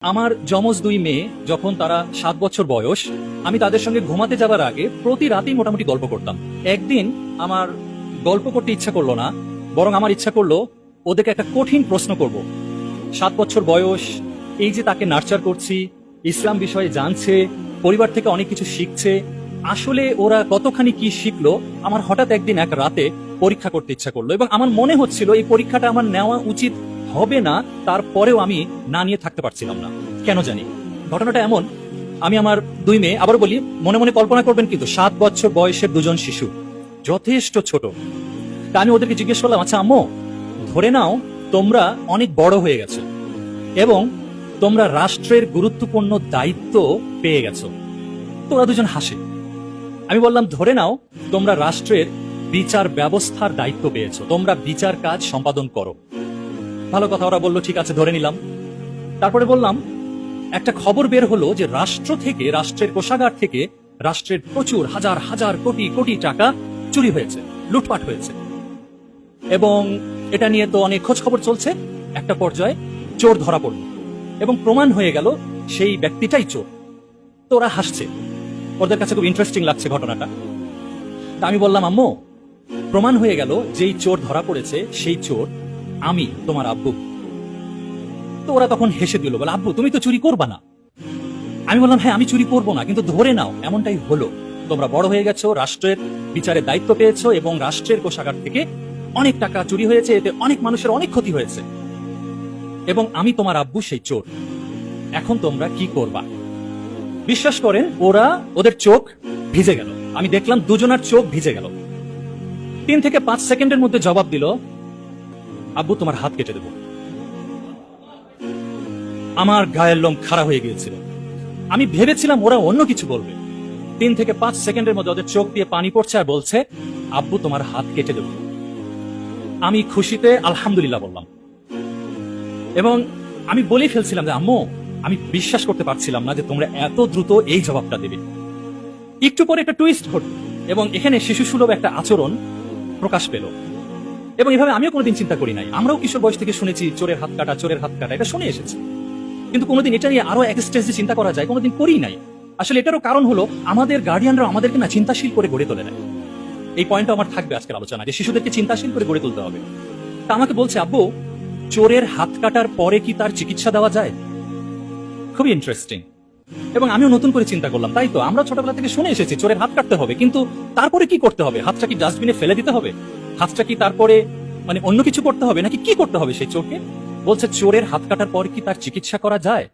আমার যমজ দুই মেয়ে যখন তারা 7 বছর বয়স, আমি তাদের সঙ্গে ঘুমাতে যাবার আগে প্রতি রাতেই মোটামুটি গল্প করতাম। একদিন আমার গল্প করতে ইচ্ছা করলো না, বরং আমার ইচ্ছা করলো ওদেরকে একটা কঠিন প্রশ্ন করব। 7 বছর বয়স, এই যে তাকে নার্চার করছি, ইসলাম বিষয়ে জানছে, পরিবার থেকে অনেক কিছু শিখছে, আসলে ওরা কতখানি কি শিখলো আমার হঠাৎ একদিন এক রাতে পরীক্ষা করতে ইচ্ছা করলো। এবং আমার মনে হচ্ছিল এই পরীক্ষাটা আমার নেওয়া উচিত হবে না, তারপরেও আমি না নিয়ে থাকতে পারছিলাম না, কেন জানি। ঘটনাটা এমন, আমি আমার দুই মেয়ে, আবার বলি মনে মনে কল্পনা করবেন কিন্তু 7 বছর বয়সের দুজন শিশু, যথেষ্ট ছোট। তা আমি ওদেরকে জিজ্ঞেস করলাম, আচ্ছা আম্মু, ধরে নাও তোমরা অনেক বড় হয়ে গেছো এবং তোমরা রাষ্ট্রের গুরুত্বপূর্ণ দায়িত্ব পেয়ে গেছো। তো ওরা দুজন হাসে। আমি বললাম, ধরে নাও তোমরা রাষ্ট্রের বিচার ব্যবস্থার দায়িত্ব পেয়েছো, তোমরা বিচার কাজ সম্পাদন করো। ভালো কথা, ওরা বললো ঠিক আছে, ধরে নিলাম। তারপরে বললাম, একটা খবর বের হলো যে রাষ্ট্র থেকে, রাষ্ট্রের কোষাগার থেকে রাষ্ট্রের প্রচুর হাজার হাজার কোটি কোটি টাকা চুরি হয়েছে, লুটপাট হয়েছে, এবং এটা নিয়ে তো অনেক খোঁজ খবর চলছে। একটা পর্যায়ে চোর ধরা পড়ল এবং প্রমাণ হয়ে গেল সেই ব্যক্তিটাই চোর। তো ওরা হাসছে, ওদের কাছে খুব ইন্টারেস্টিং লাগছে ঘটনাটা। তা আমি বললাম, আম্মু, প্রমাণ হয়ে গেল যেই চোর ধরা পড়েছে সেই চোর আমি, তোমার আব্বু। তো ওরা তখন হেসে দিল, বলে আব্বু তুমি তো চুরি করবা না। আমি বললাম, হ্যাঁ আমি চুরি করবো না, কিন্তু ধরে নাও এমনটাই হলো, তোমরা বড় হয়ে গেছো, রাষ্ট্রের বিচারের দায়িত্ব পেয়েছো এবং রাষ্ট্রের কোষাগার থেকে অনেক টাকা চুরি হয়েছে, এতে অনেক মানুষের অনেক ক্ষতি হয়েছে, এবং আমি তোমার আব্বু সেই চোর। এখন তোমরা কি করবা? বিশ্বাস করেন, ওদের চোখ ভিজে গেল। আমি দেখলাম দুজনার চোখ ভিজে গেল। 3 থেকে 5 সেকেন্ডের মধ্যে জবাব দিল, আব্বু তোমার হাত কেটে দেব। আমার গায়ের লোম খাড়া হয়ে গিয়েছিল। আমি ভেবেছিলাম ওরা অন্য কিছু বলবে। 3 থেকে 5 সেকেন্ডের মধ্যে ওদের চোখ দিয়ে পানি পড়ছে আর বলছে, আব্বু তোমার হাত কেটে দেব। আমি খুশিতে আলহামদুলিল্লাহ বললাম, এবং আমি বলেই ফেলছিলাম যে আম্মু, আমি বিশ্বাস করতে পারছিলাম না যে তোমরা এত দ্রুত এই জবাবটা দেবে। একটু পরে একটা টুইস্ট ঘটল এবং এখানে শিশুসুলভ একটা আচরণ প্রকাশ পেল। এবং এভাবে আমিও কোনোদিন চিন্তা করি নাই। আমরাও কিশোর বয়স থেকে শুনেছি চোরের হাত কাটা, চোরের হাত কাটা, এটা শুনে এসেছি, কিন্তু কোনোদিন এটা নিয়ে আরো এক স্টেজে চিন্তা করা যায় কোনোদিন করি নাই। আসলে এটারও কারণ হলো আমাদের গার্ডিয়ানরা আমাদেরকে না চিন্তাশীল করে গড়ে তোলে না। এই পয়েন্টটা আমার থাকবে আজকের আলোচনা, যে শিশুদেরকে চিন্তাশীল করে গড়ে তুলতে হবে। তা আমাকে বলছে, আব্বু চোরের হাত কাটার পরে কি তার চিকিৎসা দেওয়া যায়? খুবই ইন্টারেস্টিং। এবং আমিও নতুন করে চিন্তা করলাম, তাই তো আমরা ছোটবেলা থেকে শুনে এসেছি চোরের হাত কাটতে হবে, কিন্তু তারপরে কি করতে হবে? হাতটা কি ডাস্টবিনে ফেলে দিতে হবে? হাতটা কি তারপরে অন্য কিছু করতে হবে, নাকি কি করতে হবে সেই চোরকে? বলছে চোরের হাত কাটার পর কি তার চিকিৎসা করা যায়?